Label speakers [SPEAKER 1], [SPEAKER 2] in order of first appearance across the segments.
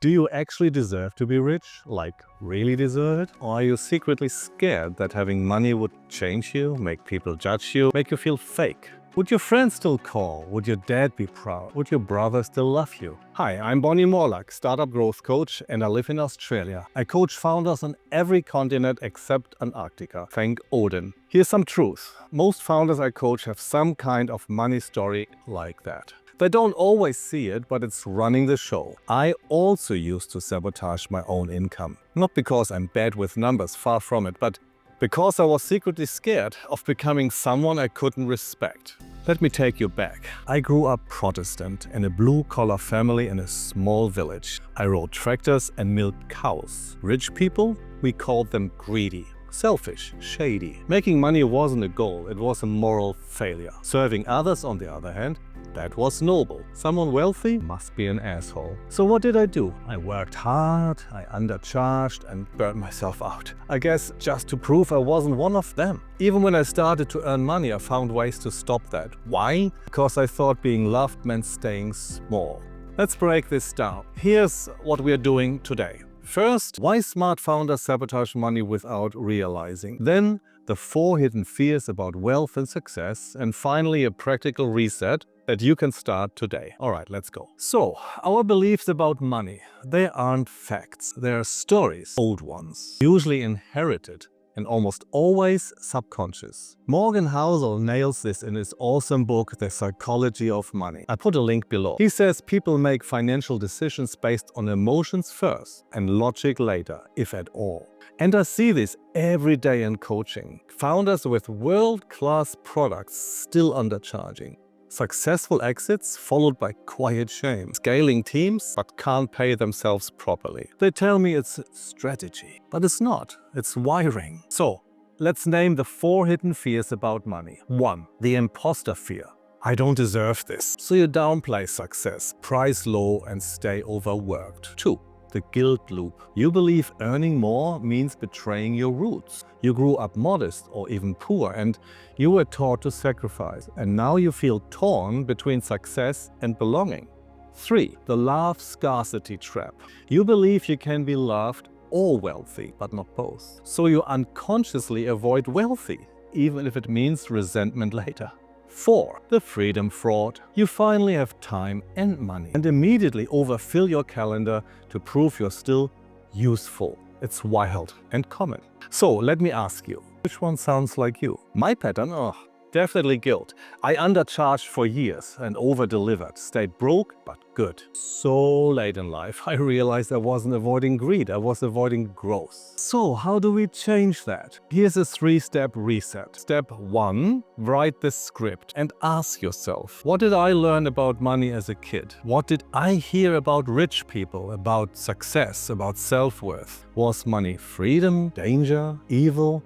[SPEAKER 1] Do you actually deserve to be rich? Like, really deserve it? Or are you secretly scared that having money would change you, make people judge you, make you feel fake? Would your friends still call? Would your dad be proud? Would your brother still love you? Hi, I'm Bonny Morlak, startup growth coach, and I live in Australia. I coach founders on every continent except Antarctica. Thank Odin. Here's some truth. Most founders I coach have some kind of money story like that. They don't always see it, but it's running the show. I also used to sabotage my own income. Not because I'm bad with numbers, far from it, but because I was secretly scared of becoming someone I couldn't respect. Let me take you back. I grew up Protestant in a blue-collar family in a small village. I rode tractors and milked cows. Rich people? We called them greedy. Selfish, shady. Making money wasn't a goal, it was a moral failure. Serving others, on the other hand, that was noble. Someone wealthy must be an asshole. So what did I do? I worked hard, I undercharged and burned myself out. I guess just to prove I wasn't one of them. Even when I started to earn money, I found ways to stop that. Why? Because I thought being loved meant staying small. Let's break this down. Here's what we're doing today. First, why smart founders sabotage money without realizing. Then, the 4 hidden fears about wealth and success. And finally, a practical reset that you can start today. Alright, let's go. So, our beliefs about money, they aren't facts. They're stories, old ones, usually inherited and almost always subconscious. Morgan Housel nails this in his awesome book, The Psychology of Money. I put a link below. He says people make financial decisions based on emotions first and logic later, if at all. And I see this every day in coaching. Founders with world-class products still undercharging. Successful exits followed by quiet shame. Scaling teams but can't pay themselves properly. They tell me it's strategy, but it's not. It's wiring. So, let's name the 4 hidden fears about money. 1. The imposter fear. I don't deserve this. So you downplay success, price low and stay overworked. 2. The guilt loop. You believe earning more means betraying your roots. You grew up modest or even poor and you were taught to sacrifice. And now you feel torn between success and belonging. 3. The love scarcity trap. You believe you can be loved or wealthy, but not both. So you unconsciously avoid wealthy, even if it means resentment later. 4. The freedom fraud. You finally have time and money and immediately overfill your calendar to prove you're still useful. It's wild and common. So let me ask you, which one sounds like you? My pattern? Oh, definitely guilt. I undercharged for years and over-delivered. Stayed broke, but good. So late in life, I realized I wasn't avoiding greed, I was avoiding growth. So how do we change that? Here's a 3-step reset. Step 1, write the script and ask yourself, what did I learn about money as a kid? What did I hear about rich people, about success, about self-worth? Was money freedom, danger, evil,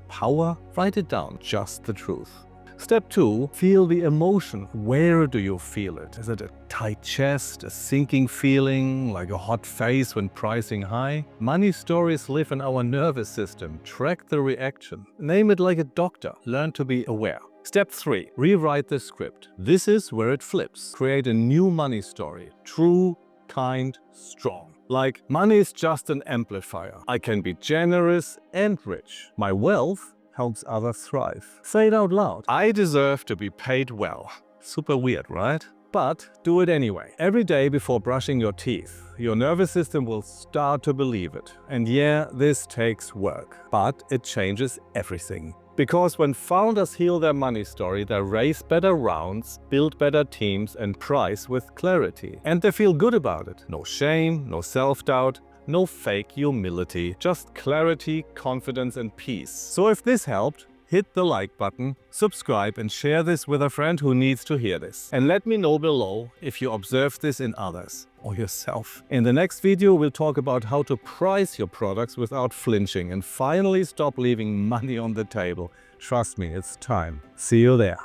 [SPEAKER 1] power? Write it down, just the truth. Step 2, feel the emotion. Where do you feel it? Is it a tight chest, a sinking feeling, like a hot face when pricing high? Money stories live in our nervous system. Track the reaction. Name it like a doctor. Learn to be aware. Step 3, rewrite the script. This is where it flips. Create a new money story. True, kind, strong. Like, money is just an amplifier. I can be generous and rich. My wealth helps others thrive. Say it out loud. I deserve to be paid well. Super weird, right? But do it anyway. Every day before brushing your teeth, your nervous system will start to believe it. And yeah, this takes work, but it changes everything. Because when founders heal their money story, they raise better rounds, build better teams, and price with clarity. And they feel good about it. No shame, no self-doubt, no fake humility, just clarity, confidence, and peace. So if this helped, hit the like button, subscribe, and share this with a friend who needs to hear this. And let me know below if you observe this in others or yourself. In the next video, we'll talk about how to price your products without flinching and finally stop leaving money on the table. Trust me, it's time. See you there.